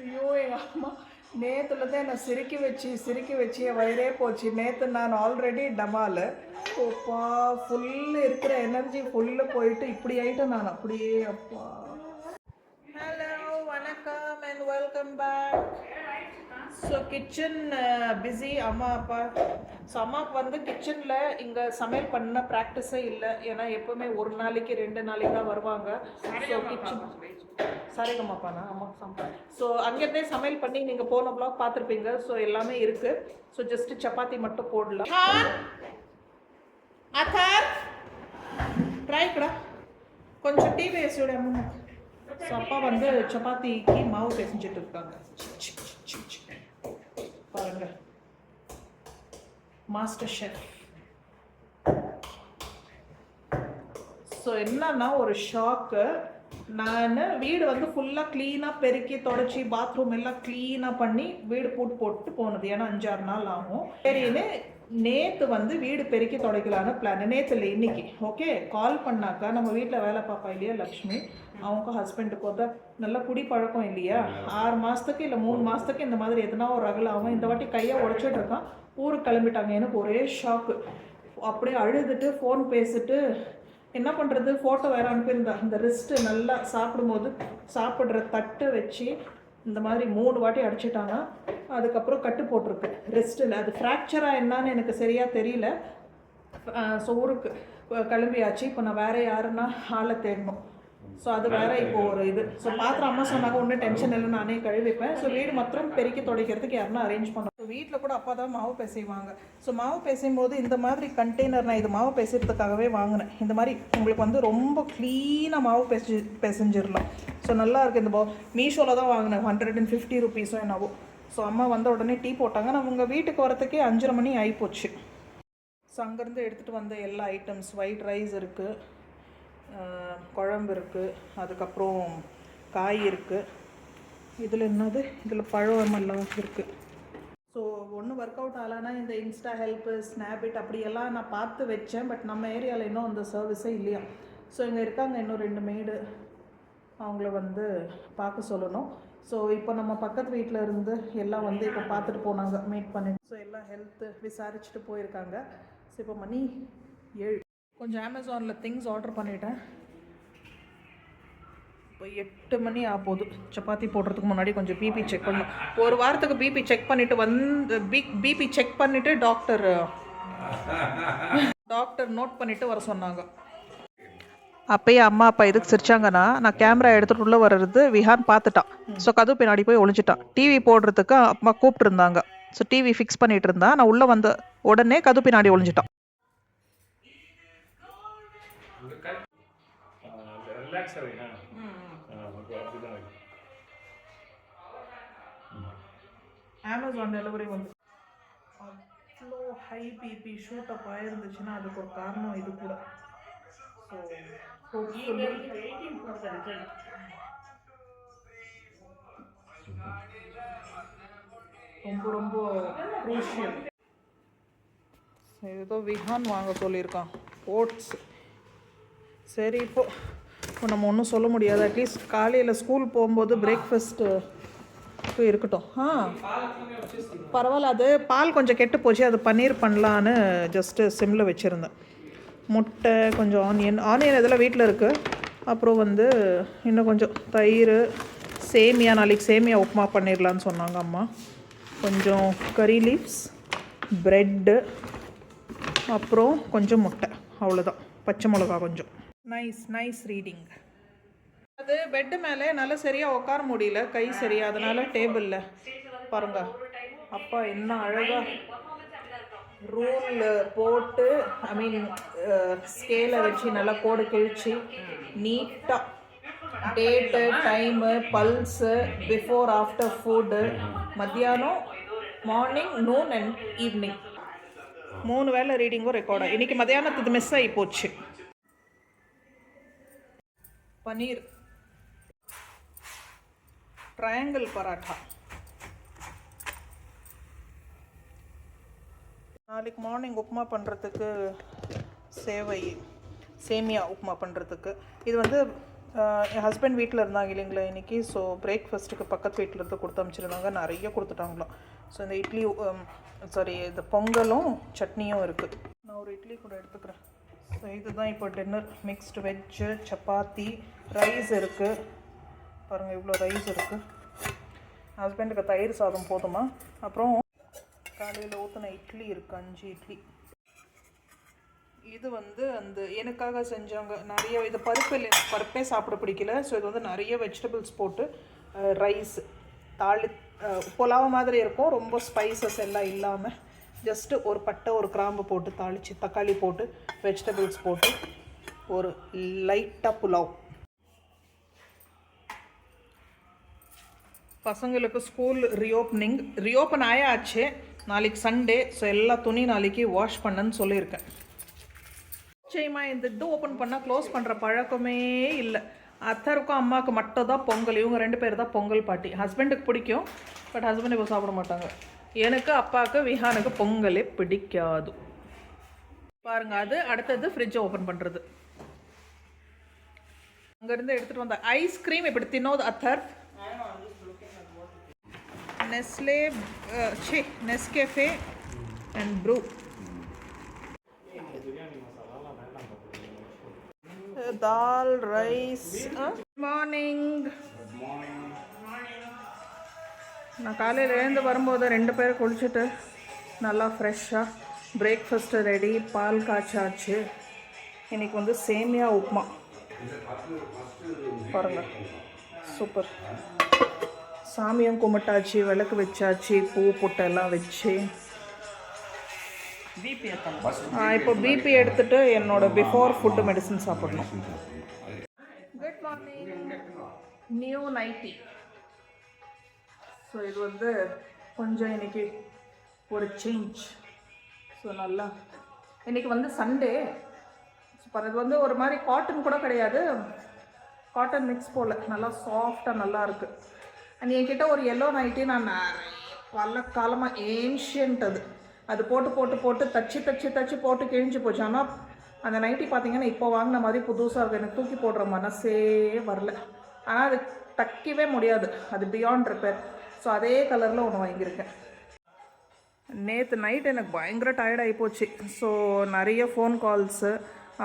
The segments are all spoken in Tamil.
ஐயோ எங்கள் அம்மா நேற்றுலதான் என்னை சிரிக்க வச்சு என் வயிறே போச்சு. நேற்று நான் ஆல்ரெடி டமால் அப்பா ஃபுல்லு இருக்கிற எனர்ஜி ஃபுல்லு போயிட்டு இப்படி ஆகிட்டேன் நான் அப்படியே. அப்பா ஹலோ வணக்கம் and welcome back. So kitchen busy அம்மா அப்பா. ஸோ அம்மாவுக்கு வந்து கிச்சனில் இங்கே சமையல் பண்ண ப்ராக்டிஸே இல்லை. ஏன்னா எப்போவுமே ஒரு நாளைக்கு 2 நாளைக்கு தான் வருவாங்க. ஸோ கிச்சன் சரிகம்மாப்பாண்ணா அம்மாவுக்கு சமைப்பேன். ஸோ அங்கேருந்தே சமையல் பண்ணி நீங்கள் போன ப்ளாக் பார்த்துருப்பீங்க. ஸோ எல்லாமே இருக்குது. ஸோ ஜஸ்ட்டு சப்பாத்தி மட்டும் போடலாம். அத்தார் ட்ரைக்கடா கொஞ்சம் டீ பேசியோட அம்மா. ஸோ அப்பா வந்து சப்பாத்திக்கு மாவு பிசைஞ்சிட்டு இருக்காங்க. பாருங்க மாஸ்டர் ஷெஃப். ஸோ என்னன்னா ஒரு ஷாக்கு. நான் வீடு வந்து ஃபுல்லாக க்ளீனாக பெருக்கி தொடச்சி பாத்ரூம் எல்லாம் க்ளீனாக பண்ணி வீடு போட்டு போனது. ஏன்னா 5-6 நாள் ஆகும். சரின்னு நேற்று வந்து வீடு பெருக்கி தொடக்கலான்னு பிளான். நேற்று இல்லை இன்னைக்கு. ஓகே கால் பண்ணாக்கா நம்ம வீட்டில் வேலை பார்ப்பா இல்லையா லக்ஷ்மி, அவங்க ஹஸ்பண்டுக்கு வந்து நல்ல குடி பழக்கம் இல்லையா. 6 மாதத்துக்கு இல்லை 3 மாதத்துக்கு இந்த மாதிரி எதுனா ஒரு ரகல் ஆகும். இந்த வாட்டி கையை உடச்சிட்டு இருக்கான். ஊருக்கு கிளம்பிட்டாங்க. எனக்கு ஒரே ஷாக்கு. அப்படியே அழுதுட்டு ஃபோன் பேசிட்டு என்ன பண்ணுறது, ஃபோட்டோ வேறு அனுப்பியிருந்தா. இந்த ரிஸ்ட்டு நல்லா சாப்பிடும்போது சாப்பிட்ற தட்டு வச்சு இந்த மாதிரி 3 வாட்டி அடிச்சிட்டாங்க. அதுக்கப்புறம் கட்டு போட்டிருக்கு ரிஸ்ட்டில். அது ஃப்ராக்சராக என்னான்னு எனக்கு சரியாக தெரியல. ஸோ ஊருக்கு கிளம்பியாச்சு. இப்போ நான் வேறு யாருன்னா ஆளை தேடணும். ஸோ அது வேறு இப்போ ஒரு இது. ஸோ பாத்திரம் அம்மா சொன்னாங்க ஒன்றும் டென்ஷன் இல்லை நானே கழுவிப்பேன். ஸோ வீடு மாத்திரம் பெருக்கி துடைக்கிறதுக்கு யாருன்னா அரேஞ்ச் பண்ணணும். ஸோ வீட்டில் கூட அப்பா தான் மாவு பிசைவாங்க. ஸோ மாவு பிசையும் போது இந்த மாதிரி கண்டெய்னர் நான் இது மாவு பிசைறதுக்காகவே வாங்கினேன். இந்த மாதிரி உங்களுக்கு வந்து ரொம்ப க்ளீனாக மாவு பிசைஞ்சிடலாம். ஸோ நல்லா இருக்குது. இந்த மீஷோவில் தான் வாங்கினேன். 150 ருபீஸோ என்னவோ. ஸோ அம்மா வந்த உடனே டீ போட்டாங்க. நான் உங்கள் வீட்டுக்கு வரத்துக்கே 5:30 மணி ஆகிப்போச்சு. ஸோ அங்கேருந்து எடுத்துகிட்டு வந்த எல்லா ஐட்டம்ஸ், ஒயிட் ரைஸ் இருக்குது, குழம்பு இருக்குது, அதுக்கப்புறம் காய் இருக்குது. இதில் என்னது, இதில் பழமெல்லாம் இருக்குது. ஸோ ஒன்றும் ஒர்க் அவுட் ஆகலைன்னா இந்த இன்ஸ்டா ஹெல்ப்பு ஸ்னாப்பிட் அப்படியெல்லாம் நான் பார்த்து வச்சேன். பட் நம்ம ஏரியாவில் இன்னும் அந்த சர்வீஸே இல்லையா. ஸோ இங்கே இருக்காங்க இன்னும் 2 மெய்டு. அவங்கள வந்து பார்க்க சொல்லணும். ஸோ இப்போ நம்ம பக்கத்து வீட்டில் இருந்து எல்லாம் வந்து இப்போ பார்த்துட்டு போனாங்க மீட் பண்ணி. ஸோ எல்லாம் ஹெல்த்து விசாரிச்சுட்டு போயிருக்காங்க. ஸோ இப்போ மணி 7. கொஞ்சம் அமேசானில் திங்ஸ் ஆர்டர் பண்ணிட்டேன். இப்போ 8 மணி ஆகுது. சப்பாத்தி போடுறதுக்கு முன்னாடி கொஞ்சம் பிபி செக் பண்ணணும். ஒரு வாரத்துக்கு பிபி செக் பண்ணிவிட்டு பிபி செக் பண்ணிவிட்டு டாக்டர் நோட் பண்ணிவிட்டு வர சொன்னாங்க. அப்பயே அம்மா அப்பா எதுக்கு சிரிச்சாங்கன்னா, நான் கேமரா எடுத்துகிட்டு உள்ளே வர்றது விஹான் பார்த்துட்டான். ஸோ கதவு பின்னாடி போய் ஒளிஞ்சிட்டான். டிவி போடுறதுக்கு அம்மா கூப்பிட்டு இருந்தாங்க. ஸோ டிவி ஃபிக்ஸ் பண்ணிட்டு இருந்தா. நான் உள்ளே வந்த உடனே கதவு பின்னாடி ஒளிஞ்சிட்டான். அமேசான் டெலிவரி வந்து அவ்வளோ ஹை பிபி ஷூட் அப் ஆயிருந்துச்சுன்னா அதுக்கு ஒரு காரணம் இது கூட. ரொம்ப ரொம்ப க்ரூஷியல். ஏதோ விஹான் வாங்க சொல்லியிருக்கான் ஓட்ஸ். சரி இப்போ நம்ம ஒன்றும் சொல்ல முடியாது. அட்லீஸ்ட் காலையில் ஸ்கூல் போகும்போது பிரேக்ஃபாஸ்ட்டு இருக்கட்டும். பரவாயில்ல. அது பால் கொஞ்சம் கெட்டு போச்சு. அது பன்னீர் பண்ணலான்னு ஜஸ்ட்டு சிம்மில் வச்சுருந்தேன். முட்டை, கொஞ்சம் ஆனியன் இதெல்லாம் வீட்டில் இருக்குது. அப்புறம் வந்து இன்னும் கொஞ்சம் தயிர், சேமியா. நாளைக்கு சேமியா உப்புமா பண்ணிடலான்னு சொன்னாங்க அம்மா. கொஞ்சம் கறி லீவ்ஸ், ப்ரெட்டு, அப்புறம் கொஞ்சம் முட்டை. அவ்வளோதான். பச்சை மிளகா கொஞ்சம். Nice reading. அது பெட்டு மேலே நல்லா சரியாக உட்கார முடியல, கை சரியா. அதனால் டேபிளில் பாருங்க அப்பா என்ன அழகாக ரூல் போட்டு, ஐ மீன் ஸ்கேலை வச்சு நல்லா கோடு கிழிச்சு நீட்டாக date, time, pulse, before after food, மத்தியானம், மார்னிங், நூன் அண்ட் ஈவினிங் 3 வேளை ரீடிங்கும் ரெக்கார்டாக. இன்றைக்கி மத்தியானத்துக்கு மிஸ் ஆகி போச்சு. பன்னீர் ட்ரையாங்கிள் பராட்டா. நாளைக்கு மார்னிங் உப்புமா பண்ணுறதுக்கு சேமியா உப்புமா பண்ணுறதுக்கு. இது வந்து என் ஹஸ்பண்ட் வீட்டில் இருந்தாங்க இல்லைங்களா இன்றைக்கி. ஸோ பிரேக்ஃபாஸ்ட்டுக்கு பக்கத்து வீட்டில் இருந்து கொடுத்து அமைச்சிருந்தாங்க. நிறைய கொடுத்துட்டாங்களாம். ஸோ இந்த இட்லி இந்த பொங்கலும் சட்னியும் இருக்குது. நான் ஒரு இட்லி கூட எடுத்துக்கிறேன். ஸோ இதுதான் இப்போ dinner. Mixed veg, chapati, rice இருக்குது. பாருங்கள் இவ்வளோ ரைஸ் இருக்குது. ஹஸ்பண்டுக்கு தயிர் சாதம் போதுமா. அப்புறம் காலையில் ஊற்றின இட்லி இருக்குது, 5 இட்லி. இது அந்த எனக்காக செஞ்சாங்க. நிறைய இது பருப்பே சாப்பிட பிடிக்கல. ஸோ இது நிறைய வெஜிடபிள்ஸ் போட்டு ரைஸ் புலாவ் மாதிரி இருக்கும். ரொம்ப ஸ்பைசஸ் எல்லாம் இல்லாமல் ஜஸ்ட்டு ஒரு பட்டை ஒரு கிராம்பு போட்டு தாளித்து தக்காளி போட்டு வெஜிடபிள்ஸ் போட்டு ஒரு லைட்டாக புலாவ். பசங்களுக்கு ஸ்கூல் ரீஓப்பன் ஆயாச்சு. நாளைக்கு சண்டே. ஸோ எல்லா துணி நாளைக்கு வாஷ் பண்ணுன்னு சொல்லியிருக்கேன். நிச்சயமா இந்த இது ஓப்பன் பண்ணால் க்ளோஸ் பண்ணுற பழக்கமே இல்லை. அத்தருக்கும் அம்மாவுக்கு மட்டும் தான் பொங்கல். இவங்க 2 பேர் தான் பொங்கல் பாட்டி. ஹஸ்பண்டுக்கு பிடிக்கும், பட் ஹஸ்பண்ட் இப்போ சாப்பிட மாட்டாங்க. எனக்கு அப்பாவுக்கு விஹானுக்கு பொங்கலே பிடிக்காது. பாருங்கள், அது அடுத்தது ஃப்ரிட்ஜை ஓப்பன் பண்ணுறது. அங்கேருந்து எடுத்துகிட்டு வந்த ஐஸ்கிரீம் இப்படி தின்னோது அத்தர். Nescafe and Bru. Dal rice. Morning. நான் காலையில் எழுந்து வரும்போது 2 பேரை குளிச்சுட்டு நல்லா ஃப்ரெஷ்ஷாக பிரேக்ஃபாஸ்ட்டு ரெடி. பால் காய்ச்சாச்சு. இன்றைக்கி சேமியா உப்புமா. பாருங்கள், சூப்பர். சாமியும் கும்பிட்டாச்சு, விளக்கு வச்சாச்சு, பூ பொட்டெல்லாம் வச்சு. இப்போ பிபி எடுத்துட்டு என்னோட பிஃபோர் ஃபுட்டு மெடிசன் சாப்பிடணும். Good morning. New nightie. So இது கொஞ்சம் இன்றைக்கி ஒரு சேஞ்ச். ஸோ நல்லா இன்றைக்கி சண்டே. சூப்பர். இது ஒரு மாதிரி காட்டன் கூட கிடையாது, காட்டன் மிக்ஸ் போல் நல்லா சாஃப்டாக நல்லா இருக்குது. அண்ட் என்கிட்ட ஒரு எல்லோ நைட்டி நான் பல காலமாக ஏன்ஷியன்ட் அது போட்டு போட்டு போட்டு தச்சு போட்டு கிழிஞ்சு போச்சு. ஆனால் அந்த நைட்டி பார்த்தீங்கன்னா இப்போ வாங்கின மாதிரி புதுசாக இருக்குது. எனக்கு தூக்கி போடுற மனசே வரல. ஆனால் அது தைக்கவே முடியாது, அது பியாண்ட் ரிப்பேர். ஸோ அதே கலரில் ஒன்று வாங்கியிருக்கேன். நேற்று நைட் எனக்கு பயங்கர டயர்டாகி போச்சு. ஸோ நிறைய ஃபோன் கால்ஸு,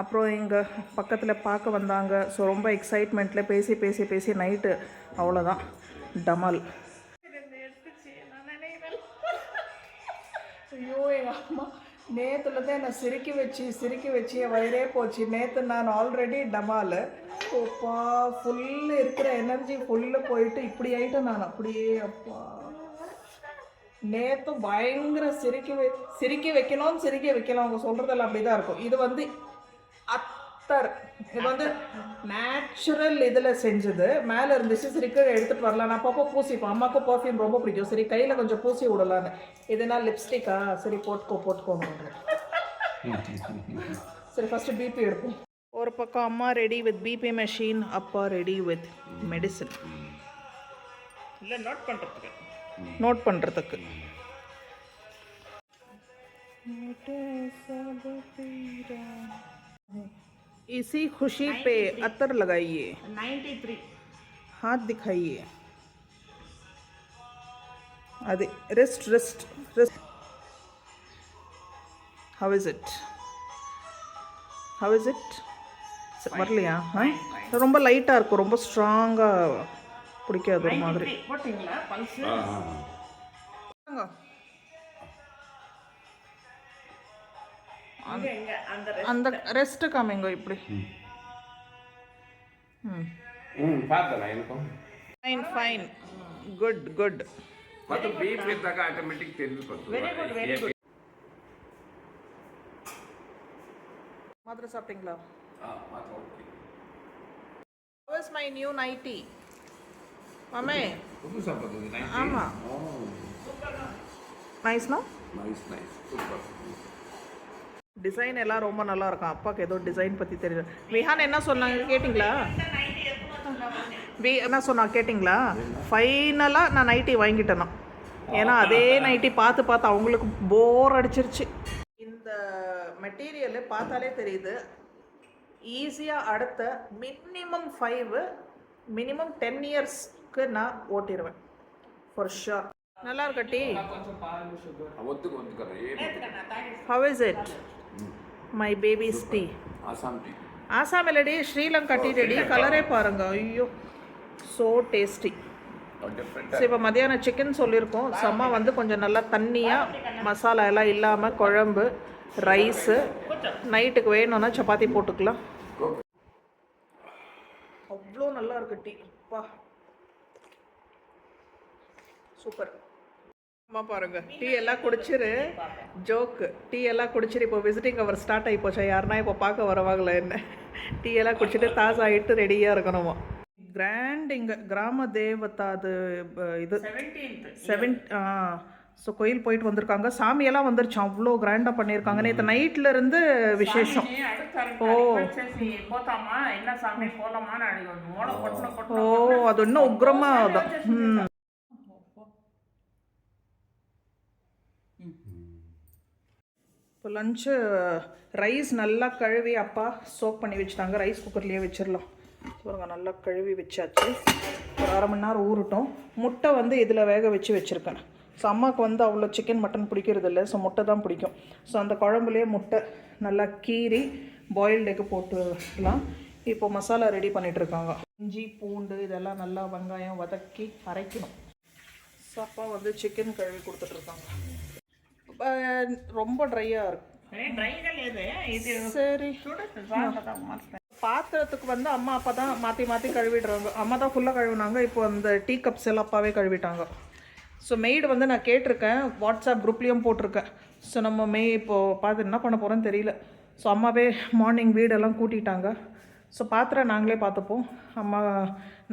அப்புறம் இங்கே பக்கத்தில் பார்க்க வந்தாங்க. ஸோ ரொம்ப எக்ஸைட்மெண்ட்டில் பேசி நைட்டு அவ்வளோதான் டமால். ஐயோ, எங்கள் அம்மா நேற்றுலதான் என்னை சிரிக்க வச்சு என் வயிறே போச்சு. நேற்று நான் ஆல்ரெடி டமால். ஓப்பா ஃபுல்லு இருக்கிற எனர்ஜி ஃபுல்லு போயிட்டு இப்படி ஆகிட்டேன் நான். அப்படியே அப்பா நேற்று பயங்கர சிரிக்க வைக்கலாம். அவங்க சொல்கிறதெல்லாம் அப்படி தான் இருக்கும். இது அத்தர். இது நேச்சுரல் இதில் செஞ்சது. மேலே இருந்துச்சு, சரி கீழே எடுத்துகிட்டு வரலாம். நான் அப்பப்போ பூசிப்பேன். அம்மாவுக்கு பர்ஃப்யூம் ரொம்ப பிடிக்கும். சரி கையில் கொஞ்சம் பூசி விடலான்னு. இதுனா லிப்ஸ்டிக்கா, சரி போட்டுக்கோங்க. சரி ஃபஸ்ட்டு பிபி எடுப்போம். ஒரு பக்கம் அம்மா ரெடி வித் பிபி மெஷின், அப்பா ரெடி வித் மெடிசன். இல்லை நோட் பண்ணுறதுக்கு. इसी खुशी पे अतर लगाइए. 93. हाथ दिखाइए. अदे रिस्ट. How is it? வரலையா? ரொம்ப லைட்டாக இருக்கும், ரொம்ப ஸ்ட்ராங்காக பிடிக்காது ஒரு மாதிரி. அந்த ரெஸ்ட் காமிங்க இப்படி. Fine good. ಮತ್ತು ಬೀಪ್ ಇದ್ದಾಗ ಆಟೋಮೆಟಿಕ್ ತಿಳಿದುಕೊಳ್ಳುತ್ತೆ. Very good. ಮಾತ್ರ ಸಾப்பிಂಗ್ಲಾ? ಮಾತ್ರ okay. How is my new nighty? Mame. புது சாப்பிடுது நைட்டி. ஆமா. Nice no? Nice. Super. Design எல்லாம் ரொம்ப நல்லா இருக்கும். அப்பாவுக்கு ஏதோ டிசைன் பற்றி தெரியல. விஹான் என்ன சொன்னாங்க கேட்டிங்களா? என்ன சொன்னாங்க கேட்டிங்களா? ஃபைனலாக நான் நைட்டி வாங்கிட்டேனா. ஏன்னா அதே நைட்டி பார்த்து அவங்களுக்கு போர் அடிச்சிருச்சு. இந்த மெட்டீரியல் பார்த்தாலே தெரியுது, ஈஸியாக அடுத்த மினிமம் 10 இயர்ஸ்க்கு நான் ஓட்டிடுவேன் ஃபார் ஷுர். நல்லா இருக்கா tea? How is it my baby's tea? Assam இல்லடி, ஸ்ரீலங்கா டீ ரெடி. கலரே பாருங்க, ஐயோ ஸோ டேஸ்டி. ஸோ இப்போ மதியானம் சிக்கன் சொல்லியிருக்கோம். செம்ம வந்து கொஞ்சம் நல்லா தண்ணியாக மசாலா எல்லாம் இல்லாமல் குழம்பு, ரைஸு. நைட்டுக்கு வேணும்னா சப்பாத்தி போட்டுக்கலாம். அவ்வளோ நல்லா இருக்கு டீ. அப்பா சூப்பர். அம்மா பாருங்க, டீ எல்லாம் குடிச்சிரு. ஜோக்கு, டீ எல்லாம் குடிச்சிரு. இப்போ விசிட்டிங் அவர் ஸ்டார்ட் ஆகி போச்சா? யாருன்னா இப்போ பார்க்க வரவாங்களா என்ன? டீ எல்லாம் குடிச்சிட்டு தாஸ் ஆகிட்டு ரெடியாக இருக்கணுமா? கிராண்ட் இங்கே கிராம தேவதா அது இது 7 ஸோ கோயில் போயிட்டு வந்திருக்காங்க. சாமியெல்லாம் வந்துருச்சு, அவ்வளோ கிராண்டாக பண்ணியிருக்காங்க. நேற்று நைட்ல இருந்து விசேஷம். ஓ ஓ, அது இன்னும் உக்ரமாக அதான். இப்போ லஞ்சு ரைஸ் நல்லா கழுவி அப்பா சோக் பண்ணி வச்சுட்டாங்க. ரைஸ் குக்கர்லேயே வச்சிடலாம். பாருங்க, நல்லா கழுவி வச்சாச்சு. ஒரு 1/2 மணி நேரம் ஊறட்டும். முட்டை வந்து இதில் வேக வச்சுருக்கேன். ஸோ அம்மாவுக்கு வந்து அவ்வளோ சிக்கன் மட்டன் பிடிக்கிறது இல்லை, ஸோ முட்டை தான் பிடிக்கும். ஸோ அந்த குழம்புலேயே முட்டை நல்லா கீறி பாயில்டு எக்கு போட்டுலாம். இப்போ மசாலா ரெடி பண்ணிகிட்ருக்காங்க. இஞ்சி பூண்டு இதெல்லாம் நல்லா வெங்காயம் வதக்கி அரைக்கணும். ஸோ அப்பா வந்து சிக்கன் கழுவி கொடுத்துட்ருக்காங்க. ரொம்ப ட்ரையாக இருக்கு. சரி, பாத்திரத்துக்கு வந்து அம்மா அப்பா தான் மாற்றி கழுவிடுறாங்க. அம்மா தான் ஃபுல்லாக கழுவினாங்க. இப்போ அந்த டீ கப்ஸ் எல்லாம் அப்பாவே கழுவிட்டாங்க. ஸோ மெய்டு வந்து நான் கேட்டிருக்கேன், வாட்ஸ்அப் குரூப்லேயும் போட்டிருக்கேன். ஸோ நம்ம இப்போது பார்த்து என்ன பண்ண போகிறோன்னு தெரியல. ஸோ அம்மாவே மார்னிங் வீடெல்லாம் கூட்டிட்டாங்க. ஸோ பாத்திரம் நாங்களே பார்த்துப்போம், அம்மா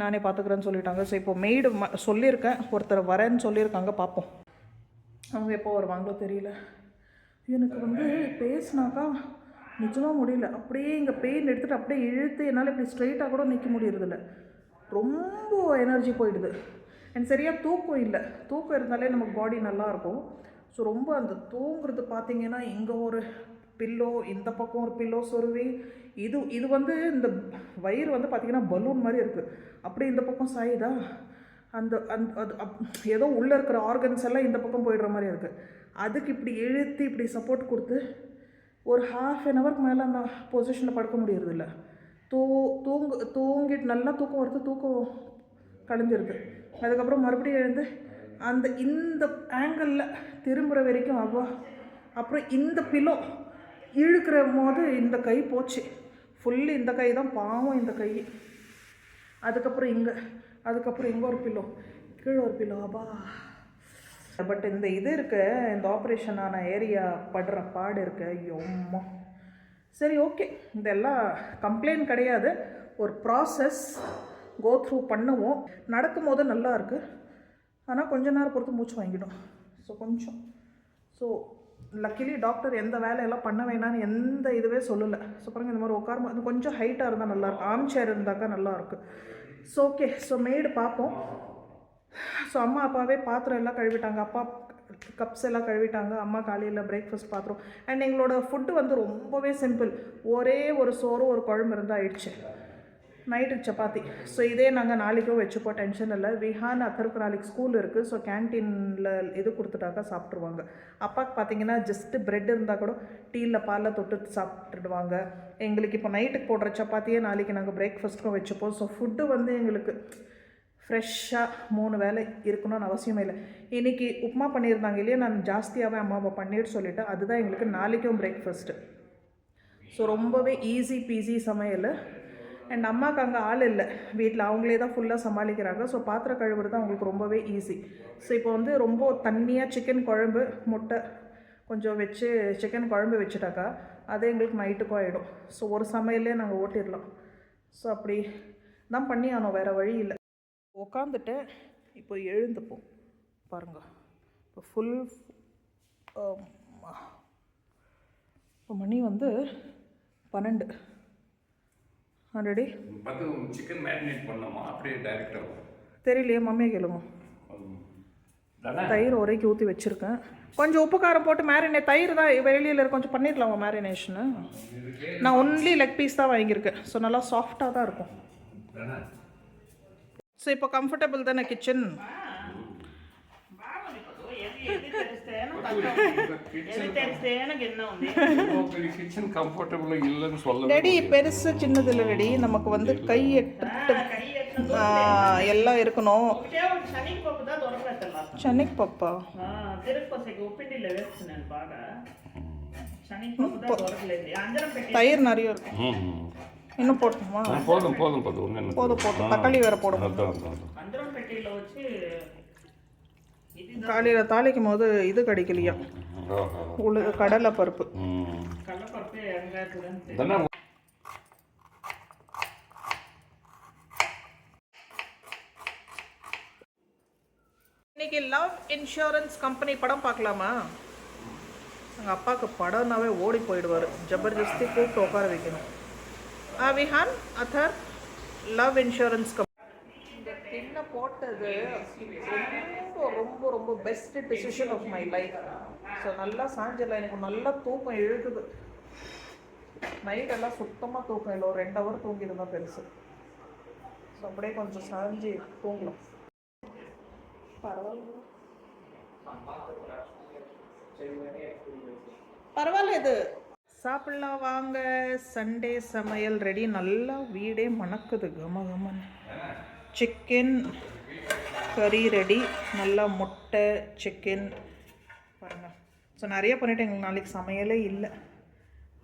நானே பார்த்துக்கிறேன்னு சொல்லிட்டாங்க. ஸோ இப்போ மெய்டு சொல்லியிருக்கேன், ஒருத்தர் வரேன்னு சொல்லியிருக்காங்க. பார்ப்போம் அவங்க எப்போ வருவாங்களோ தெரியல. எனக்கு வந்து பேசினாக்கா நிஜமாக முடியல. அப்படியே இங்கே பெயின் எடுத்துகிட்டு அப்படியே இழுத்து என்னால் இப்படி ஸ்ட்ரைட்டாக கூட நிற்க முடியறதில்ல. ரொம்ப எனர்ஜி போயிடுது. அண்ட் சரியாக தூக்கம் இல்லை. தூக்கம் இருந்தாலே நமக்கு பாடி நல்லாயிருக்கும். ஸோ ரொம்ப அந்த தூங்குறது பார்த்திங்கன்னா இங்கே ஒரு பில்லோ, இந்த பக்கம் ஒரு பில்லோ சொருவி. இது வந்து இந்த வயிறு வந்து பார்த்திங்கன்னா பலூன் மாதிரி இருக்குது. அப்படியே இந்த பக்கம் சாயுதா, அந்த அது ஏதோ உள்ளே இருக்கிற ஆர்கன்ஸ் எல்லாம் இந்த பக்கம் போயிடுற மாதிரி இருக்குது. அதுக்கு இப்படி இழுத்து இப்படி சப்போர்ட் கொடுத்து ஒரு 1/2 hour மேலே அந்த பொசிஷனில் படுக்க முடியறதில்ல. தூங்கிட்டு நல்லா தூக்கம் வருது, தூக்கம் கழிஞ்சிருது. அதுக்கப்புறம் மறுபடியும் எழுந்து இந்த ஆங்கிளில் திரும்புகிற வரைக்கும் அப்புறம் இந்த பில்லோ இழுக்கிற போது இந்த கை போச்சு. ஃபுல்லு இந்த கை தான் பாவம், இந்த கை. அதுக்கப்புறம் இங்கே ஒரு பில்லோ, கீழே ஒரு பில்லோ. பட் இந்த இது இருக்கு, இந்த ஆப்ரேஷனான ஏரியா படுற பாடு இருக்கு. ஐயோம்மா. சரி, ஓகே, இதெல்லாம் கம்ப்ளைண்ட் கிடையாது. ஒரு ப்ராசஸ் கோ த்ரூ பண்ணுவோம். நடக்கும்போது நல்லா இருக்குது, ஆனால் கொஞ்ச நேரம் பொறுத்து மூச்சு வாங்கிடும். ஸோ லக்கிலி டாக்டர் எந்த வேலையெல்லாம் பண்ண வேணான்னு எந்த இதுவே சொல்லலை. ஸோ பாருங்கள், இந்த மாதிரி உட்கார கொஞ்சம் ஹைட்டாக இருந்தால் நல்லாயிருக்கும், ஆர்ம் சேர் இருந்தாக்கா நல்லாயிருக்கு. ஸோ ஓகே, ஸோ மெய்டு பார்ப்போம். ஸோ அம்மா அப்பாவே பாத்திரம் எல்லாம் கழுவிட்டாங்க. அப்பா கப்ஸ் எல்லாம் கழுவிட்டாங்க. அம்மா காலையில் பிரேக்ஃபாஸ்ட் பாத்திரம். அண்ட் எங்களோட ஃபுட்டு வந்து ரொம்பவே சிம்பிள். ஒரே ஒரு சோறு ஒரு குழம்பு இருந்தால் ஆயிடுச்சு. நைட்டுக்கு சப்பாத்தி. ஸோ இதே நாங்கள் நாளைக்கும் வச்சுப்போம், டென்ஷன் இல்லை. விஹான் அத்தருக்கு நாளைக்கு ஸ்கூல் இருக்குது. ஸோ கேன்டீனில் இது கொடுத்துட்டாக்கா சாப்பிட்ருவாங்க. அப்பாவுக்கு பார்த்தீங்கன்னா ஜஸ்ட்டு ப்ரெட் இருந்தால் கூட டீயில் பாலில் தொட்டு சாப்பிட்டுடுவாங்க. எங்களுக்கு இப்போ நைட்டுக்கு போடுற சப்பாத்தியே நாளைக்கு நாங்கள் பிரேக்ஃபாஸ்ட்டுக்கும் வச்சுப்போம். ஸோ ஃபுட்டு வந்து எங்களுக்கு ஃப்ரெஷ்ஷாக 3 வேளை இருக்கணும்னு அவசியமே இல்லை. இன்றைக்கி உப்புமா பண்ணியிருந்தாங்க இல்லையா, நான் ஜாஸ்தியாகவே அம்மாவை பண்ணிட்டு சொல்லிவிட்டேன். அதுதான் எங்களுக்கு நாளைக்கும் பிரேக்ஃபாஸ்ட்டு. ஸோ ரொம்பவே ஈஸி பீஸி சமையல். அண்ட் அம்மாவுக்கு அங்கே ஆள் இல்லை வீட்டில், அவங்களே தான் ஃபுல்லாக சமாளிக்கிறாங்க. ஸோ பாத்திரம் கழுவுறது அவங்களுக்கு ரொம்பவே ஈஸி. ஸோ இப்போ வந்து ரொம்ப தண்ணியாக சிக்கன் குழம்பு, முட்டை கொஞ்சம் வச்சு சிக்கன் குழம்பு வச்சுட்டாக்கா அதே எங்களுக்கு நைட்டுக்கும் ஆகிடும். ஸோ ஒரு சமையலே நாங்கள் ஓட்டிடலாம். ஸோ அப்படி தான் பண்ணி ஆனோம், வேறு வழி இல்லை. உக்காந்துட்டு இப்போ எழுந்துப்போம். பாருங்கள், இப்போ இப்போ மணி வந்து 12 ஆல்ரெடி. சிக்கன் மேரினேட் பண்ணலாமா அப்படியே டைரெக்டாக? தெரியலையே, மம்மியை கேளுங்க. தயிர் உரைக்கு ஊற்றி வச்சுருக்கேன். கொஞ்சம் உப்பு காரம் போட்டு மேரினேட், தயிர் தான் வெளியில் கொஞ்சம் பண்ணிடலாமா மேரினேஷனு. நான் ஒன்லி லெக் பீஸ் தான் வாங்கியிருக்கேன். ஸோ நல்லா சாஃப்டாக தான் இருக்கும். ஸோ இப்போ கம்ஃபர்டபுள் தானே கிச்சன்? ரெடி பெருசு சின்னது இல்லை ரெடி. நமக்கு வந்து கை எட்டு எல்லாம் இருக்கணும். శనగ పప్పా தயிர் நிறைய இருக்கும். இன்னும் போட்டுமா? போதும் போதும் போதும் போதும் போதும். தக்காளி வேற போடும். காலையில் தாளிக்கும் போது இது கிடைக்கலையா, கடலை பருப்பு. இன்னைக்கு லவ் இன்சூரன்ஸ் கம்பெனி படம் பார்க்கலாமா? எங்கள் அப்பாவுக்கு படம்னாவே ஓடி போயிடுவார். ஜபர்தஸ்தி கூப்பிட்டு உட்கார வைக்கணும். Vihaan other love insurance company. இந்த தின்ன போட்டது ரொம்ப ரொம்ப ரொம்ப best decision of my life. So நல்லா சாஞ்சிடலாம். எனக்கு நல்லா தூக்கம் இழுக்குது. நைட்டெல்லாம் சுத்தமாக தூக்கம் இல்லை. ஒரு 2 ஹவர் தூங்கியிருந்தா பெருசு. ஸோ அப்படியே கொஞ்சம் சாஞ்சி தூங்கலாம். பரவாயில்ல. இது சாப்பிடலாம் வாங்க. சண்டே சமையல் ரெடி. நல்லா வீடே மணக்குது கம கமன்னு. சிக்கன் கறி ரெடி. நல்லா முட்டை சிக்கன் பாருங்கள். ஸோ நிறைய பண்ணிவிட்டு எங்களுக்கு நாளைக்கு சமையலே இல்லை.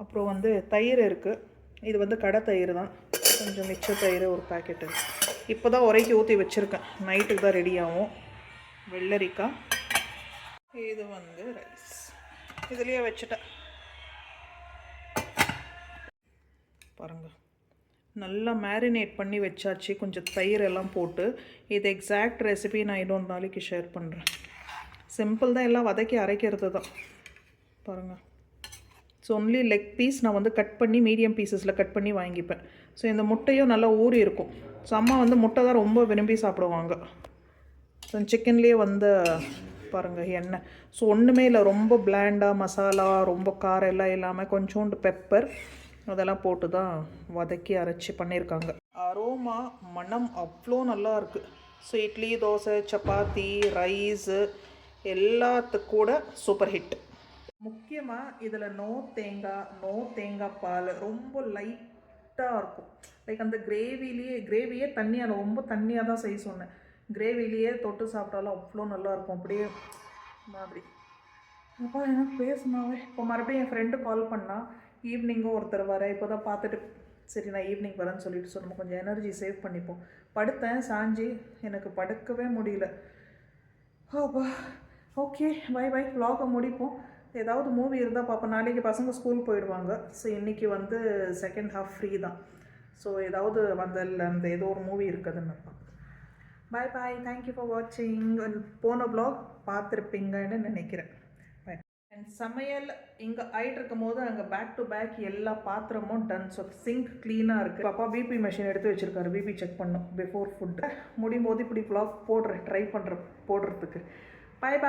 அப்புறம் வந்து தயிர் இருக்குது. இது வந்து கடை தயிர் தான். கொஞ்சம் மிச்ச தயிர் ஒரு பேக்கெட்டு. இப்போ தான் உரைக்கு ஊற்றி வச்சுருக்கேன். நைட்டுக்கு தான் ரெடி ஆகும். வெள்ளரிக்காய். இது வந்து ரைஸ் இதுலேயே வச்சுட்டேன். பாருங்கள் நல்லா மேரினேட் பண்ணி வச்சாச்சு. கொஞ்சம் தயிர் எல்லாம் போட்டு. இது எக்ஸாக்ட் ரெசிபி நான் இன்னொரு நாளைக்கு ஷேர் பண்ணுறேன். சிம்பிள் தான், எல்லாம் வதக்கி அரைக்கிறது தான். பாருங்கள். ஸோ ஒன்லி லெக் பீஸ் நான் வந்து கட் பண்ணி மீடியம் பீசஸில் கட் பண்ணி வாங்கிப்பேன். ஸோ இந்த முட்டையும் நல்லா ஊறி இருக்கும். ஸோ அம்மா வந்து முட்டை தான் ரொம்ப விரும்பி சாப்பிடுவாங்க. ஸோ சிக்கன்லேயே வந்து பாருங்கள் எண்ணெய். ஸோ ஒன்றுமே இல்லை, ரொம்ப பிளாண்டாக மசாலா ரொம்ப காரம் எல்லாம் இல்லாமல் கொஞ்சோண்டு பெப்பர் அதெல்லாம் போட்டு தான் வதக்கி அரைச்சி பண்ணியிருக்காங்க. அரோமா மனம் அவ்வளோ நல்லா இருக்குது. ஸோ இட்லி தோசை சப்பாத்தி ரைஸு எல்லாத்துக்கு கூட சூப்பர் ஹிட். முக்கியமாக இதில் நோ தேங்காய் பால் ரொம்ப லைட்டாக இருக்கும். லைக் அந்த கிரேவியே தண்ணியாக ரொம்ப தண்ணியாக தான் செய்ய சொன்னேன். கிரேவிலேயே தொட்டு சாப்பிட்டாலும் அவ்வளோ நல்லாயிருக்கும். அப்படியே மாதிரி. அப்பா எனக்கு பேசினாவே. இப்போ மறுபடியும் என் ஃப்ரெண்டு கால் பண்ணால் ஈவினிங்கும் ஒருத்தர் வரேன் இப்போ தான் பார்த்துட்டு சரி நான் ஈவினிங் வரேன்னு சொல்லிட்டு. ஸோ நம்ம கொஞ்சம் எனர்ஜி சேவ் பண்ணிப்போம். படுத்தேன் சாஞ்சி, எனக்கு படுக்கவே முடியல. அப்பா ஓகே பை vlog முடிப்போம். ஏதாவது மூவி இருந்தால் பார்ப்போம். நாளைக்கு பசங்க ஸ்கூல் போயிடுவாங்க. ஸோ இன்றைக்கி வந்து செகண்ட் ஹாஃப் ஃப்ரீ தான். ஸோ ஏதாவது அந்த ஏதோ ஒரு மூவி இருக்குதுன்னு பார்ப்போம். பாய் தேங்க்யூ ஃபார் வாட்சிங். போன vlog பார்த்துருப்பீங்கன்னு நினைக்கிறேன். அண்ட் சமையல் இங்கே ஆகிட்டு இருக்கும் போது அங்கே பேக் டு பேக் எல்லா பாத்திரமும் டன். ஸோ சிங்க் க்ளீனாக இருக்குது. பாப்பா பிபி மிஷின் எடுத்து வச்சுருக்காரு. பிபி செக் பண்ணும் பிஃபோர் ஃபுட்டு. முடியும் போது இப்படி vlog ட்ரை பண்ணுறேன் போடுறதுக்கு. பாய்